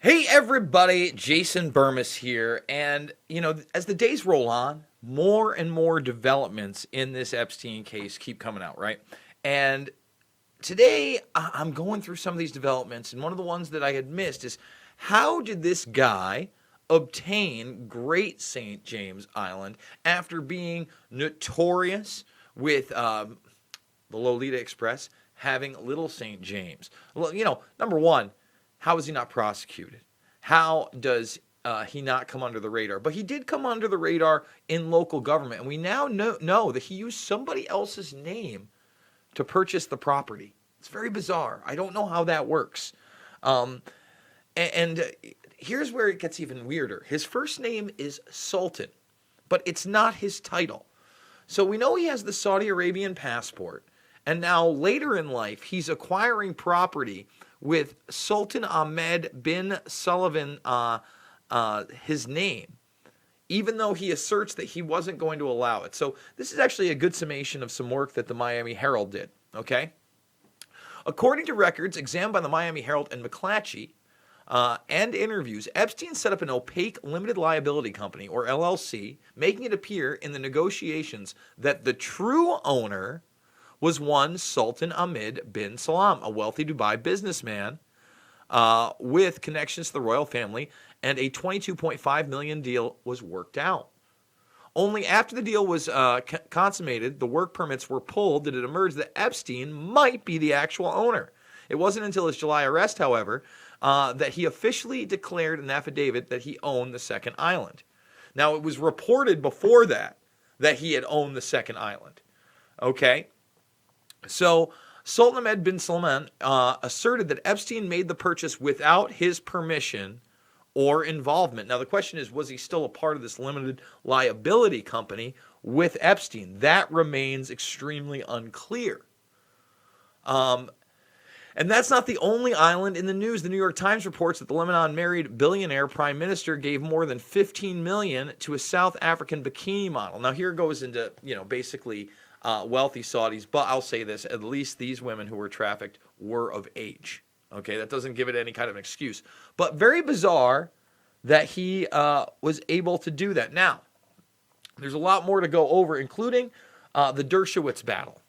Hey everybody, Jason Burmis here. And, as the days roll on, more and more developments in this Epstein case keep coming out, right? And today I'm going through some of these developments, and one of the ones that I had missed is how did this guy obtain Great St. James Island after being notorious with the Lolita Express having Little St. James? Well, number one, how is he not prosecuted? How does he not come under the radar? But he did come under the radar in local government, and we now know that he used somebody else's name to purchase the property. It's very bizarre. I don't know how that works. And here's where it gets even weirder. His first name is Sultan, but it's not his title. So we know he has the Saudi Arabian passport, and now later in life, he's acquiring property with Sultan Ahmed bin Sullivan, his name, even though he asserts that he wasn't going to allow it. So this is actually a good summation of some work that the Miami Herald did, okay? According to records examined by the Miami Herald and McClatchy, and interviews, Epstein set up an opaque limited liability company, or LLC, making it appear in the negotiations that the true owner was one Sultan Ahmed bin Salam, a wealthy Dubai businessman with connections to the royal family, and a $22.5 million deal was worked out. Only after the deal was consummated, the work permits were pulled, did it emerge that Epstein might be the actual owner. It wasn't until his July arrest, however, that he officially declared an affidavit that he owned the second island. Now, it was reported before that he had owned the second island. Okay? So, Sultan Ahmed bin Salman asserted that Epstein made the purchase without his permission or involvement. Now, the question is, was he still a part of this limited liability company with Epstein? That remains extremely unclear. And that's not the only island in the news. The New York Times reports that the Lebanon married billionaire prime minister gave more than $15 million to a South African bikini model. Now, here goes into, basically wealthy Saudis, but I'll say this, at least these women who were trafficked were of age. Okay, that doesn't give it any kind of an excuse. But very bizarre that he was able to do that. Now, there's a lot more to go over, including the Dershowitz battle.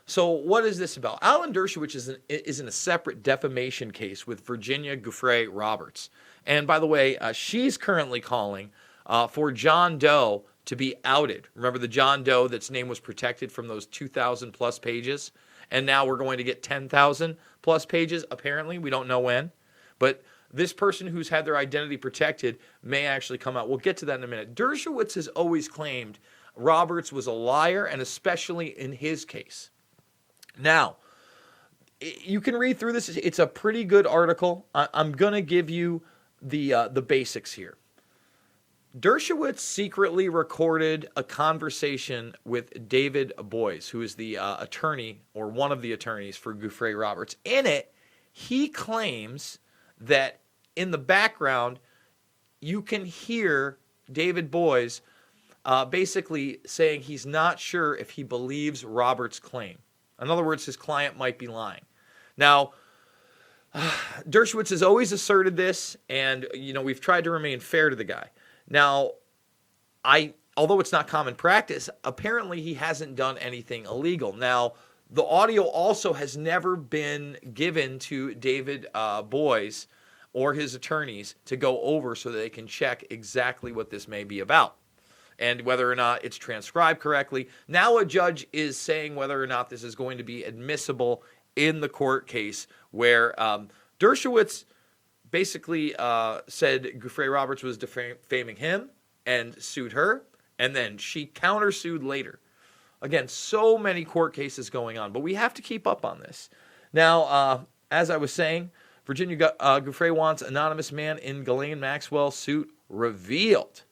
So what is this about? Alan Dershowitz is in a separate defamation case with Virginia Giuffre Roberts. And by the way, she's currently calling for John Doe to be outed. Remember the John Doe that's name was protected from those 2,000 plus pages? And now we're going to get 10,000 plus pages, apparently. We don't know when. But this person who's had their identity protected may actually come out. We'll get to that in a minute. Dershowitz has always claimed Roberts was a liar, and especially in his case. Now, you can read through this. It's a pretty good article. I'm going to give you the basics here. Dershowitz secretly recorded a conversation with David Boies, who is the attorney or one of the attorneys for Giuffre Roberts. In it, he claims that in the background, you can hear David Boies basically saying he's not sure if he believes Roberts' claim. In other words, his client might be lying. Now, Dershowitz has always asserted this, and we've tried to remain fair to the guy. Now, although it's not common practice, apparently he hasn't done anything illegal. Now, the audio also has never been given to David Boies or his attorneys to go over so that they can check exactly what this may be about and whether or not it's transcribed correctly. Now a judge is saying whether or not this is going to be admissible in the court case where Dershowitz basically said Giuffre Roberts was defaming him and sued her, and then she countersued later. Again, so many court cases going on, but we have to keep up on this. Now, as I was saying, Virginia Giuffre wants anonymous man in Ghislaine Maxwell suit revealed.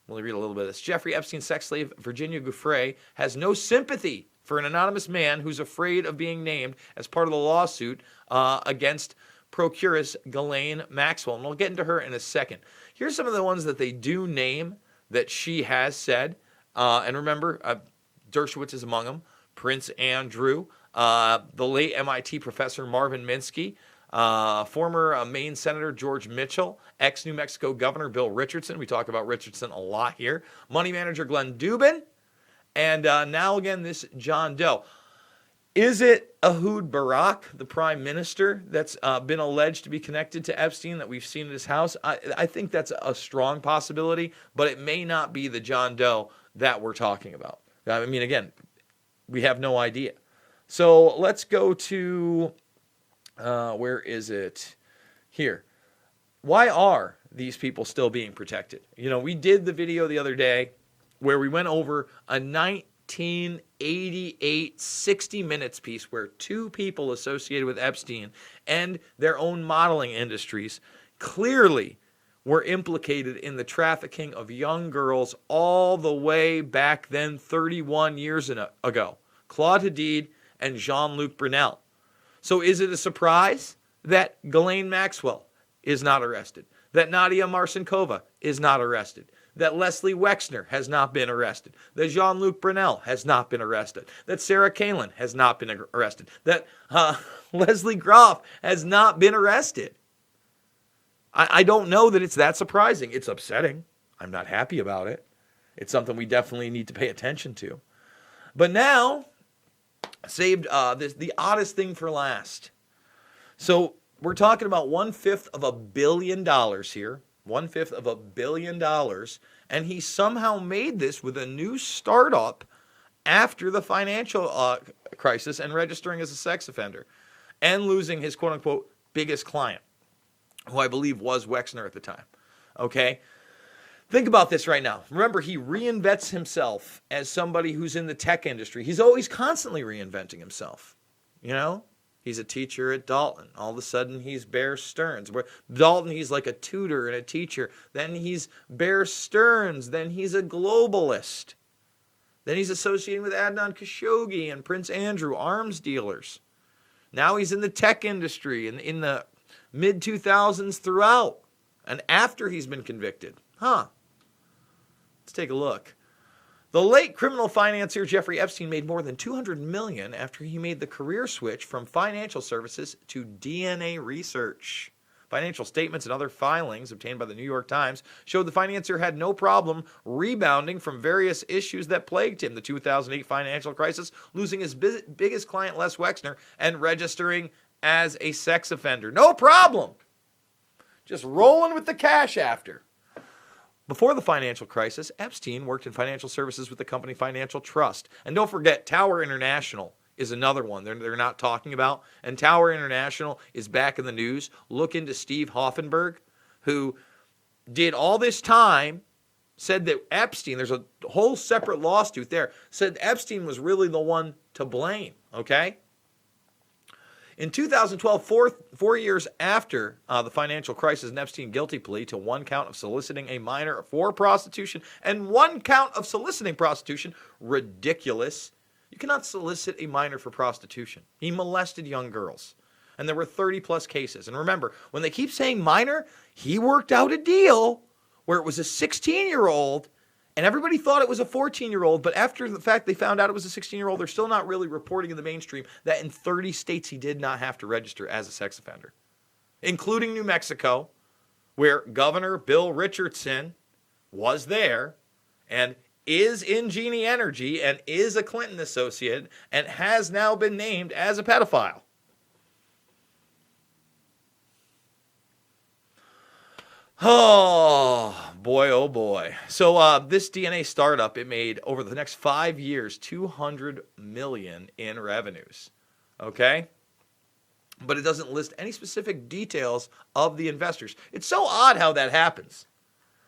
Let me read a little bit of this. Jeffrey Epstein sex slave Virginia Giuffre has no sympathy for an anonymous man who's afraid of being named as part of the lawsuit against procuress Ghislaine Maxwell. And we'll get into her in a second. Here's some of the ones that they do name that she has said. And remember, Dershowitz is among them. Prince Andrew, the late MIT professor Marvin Minsky, Former Maine Senator George Mitchell, ex-New Mexico Governor Bill Richardson. We talk about Richardson a lot here. Money manager Glenn Dubin. And now again, this John Doe. Is it Ehud Barak, the prime minister, that's been alleged to be connected to Epstein that we've seen at his house? I think that's a strong possibility, but it may not be the John Doe that we're talking about. I mean, again, we have no idea. So let's go to, where is it? Here. Why are these people still being protected? You know, we did the video the other day where we went over a 1988 60 Minutes piece where two people associated with Epstein and their own modeling industries clearly were implicated in the trafficking of young girls all the way back then 31 years ago. Claude Hadid and Jean-Luc Brunel. So is it a surprise that Ghislaine Maxwell is not arrested? That Nadia Marcinkova is not arrested? That Leslie Wexner has not been arrested? That Jean-Luc Brunel has not been arrested? That Sarah Kalin has not been arrested? That Leslie Groff has not been arrested? I don't know that it's that surprising. It's upsetting. I'm not happy about it. It's something we definitely need to pay attention to. But now, saved the oddest thing for last. So we're talking about $1/5 billion here. $1/5 billion. And he somehow made this with a new startup after the financial crisis and registering as a sex offender and losing his quote-unquote biggest client, who I believe was Wexner at the time. Okay? Think about this right now. Remember, he reinvents himself as somebody who's in the tech industry. He's always constantly reinventing himself. You know? He's a teacher at Dalton. All of a sudden, he's Bear Stearns. Where Dalton, he's like a tutor and a teacher. Then he's Bear Stearns. Then he's a globalist. Then he's associating with Adnan Khashoggi and Prince Andrew, arms dealers. Now he's in the tech industry and in the mid-2000s throughout and after he's been convicted. Let's take a look. The late criminal financier Jeffrey Epstein made more than $200 million after he made the career switch from financial services to DNA research. Financial statements and other filings obtained by the New York Times showed the financier had no problem rebounding from various issues that plagued him. The 2008 financial crisis, losing his biggest client, Les Wexner, and registering as a sex offender. No problem. Just rolling with the cash after. Before the financial crisis, Epstein worked in financial services with the company Financial Trust. And don't forget, Tower International is another one they're not talking about. And Tower International is back in the news. Look into Steve Hoffenberg, who did all this time, said that Epstein, there's a whole separate lawsuit there, said Epstein was really the one to blame, okay? In 2012, four years after the financial crisis, an Epstein guilty plea to one count of soliciting a minor for prostitution and one count of soliciting prostitution. Ridiculous. You cannot solicit a minor for prostitution. He molested young girls. And there were 30 plus cases. And remember, when they keep saying minor, he worked out a deal where it was a 16-year-old and everybody thought it was a 14-year-old, but after the fact they found out it was a 16-year-old, they're still not really reporting in the mainstream that in 30 states he did not have to register as a sex offender, including New Mexico, where Governor Bill Richardson was there and is in Genie Energy and is a Clinton associate and has now been named as a pedophile. Oh, boy, oh boy. So this DNA startup, it made over the next 5 years, $200 million in revenues. Okay? But it doesn't list any specific details of the investors. It's so odd how that happens.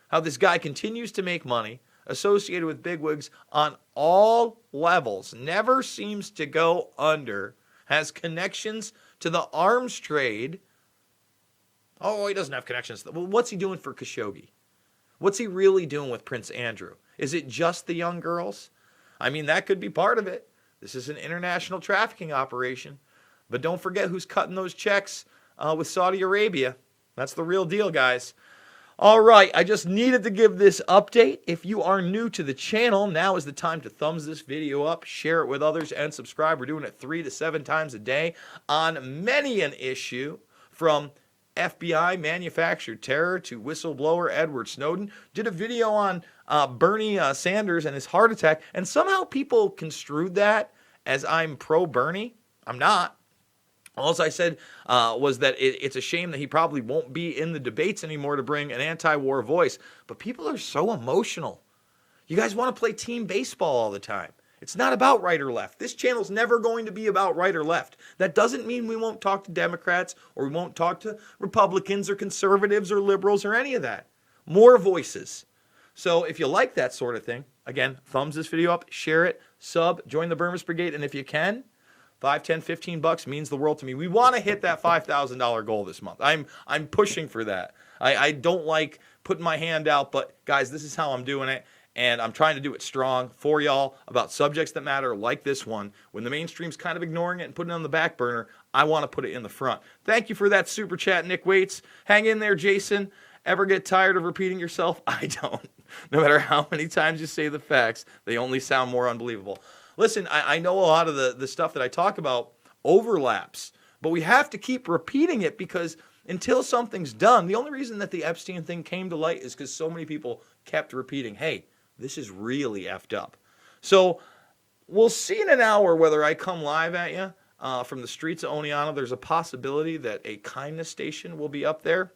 How this guy continues to make money associated with bigwigs on all levels, never seems to go under, has connections to the arms trade. Oh, he doesn't have connections. Well, what's he doing for Khashoggi? What's he really doing with Prince Andrew? Is it just the young girls? I mean, that could be part of it. This is an international trafficking operation. But don't forget who's cutting those checks with Saudi Arabia. That's the real deal, guys. All right, I just needed to give this update. If you are new to the channel, now is the time to thumbs this video up, share it with others, and subscribe. We're doing it 3 to 7 times a day on many an issue. from FBI manufactured terror to whistleblower Edward Snowden, did a video on Bernie Sanders and his heart attack, and somehow people construed that as I'm pro Bernie. I'm not. All I said was that it's a shame that he probably won't be in the debates anymore to bring an anti-war voice. But people are so emotional. You guys want to play team baseball all the time. It's not about right or left. This channel's never going to be about right or left. That doesn't mean we won't talk to Democrats or we won't talk to Republicans or conservatives or liberals or any of that. More voices. So if you like that sort of thing, again, thumbs this video up, share it, sub, join the Burmese Brigade, and if you can, $5, $10, $15 means the world to me. We want to hit that $5,000 goal this month. I'm pushing for that. I don't like putting my hand out, but guys, this is how I'm doing it. And I'm trying to do it strong for y'all about subjects that matter like this one. When the mainstream's kind of ignoring it and putting it on the back burner, I want to put it in the front. Thank you for that super chat, Nick Waits. Hang in there, Jason. Ever get tired of repeating yourself? I don't. No matter how many times you say the facts, they only sound more unbelievable. Listen, I know a lot of the stuff that I talk about overlaps, but we have to keep repeating it because until something's done, the only reason that the Epstein thing came to light is because so many people kept repeating, hey, this is really effed up. So we'll see in an hour whether I come live at you from the streets of Oneonta. There's a possibility that a kindness station will be up there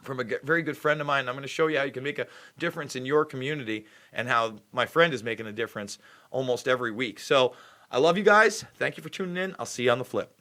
from a very good friend of mine. I'm going to show you how you can make a difference in your community and how my friend is making a difference almost every week. So I love you guys. Thank you for tuning in. I'll see you on the flip.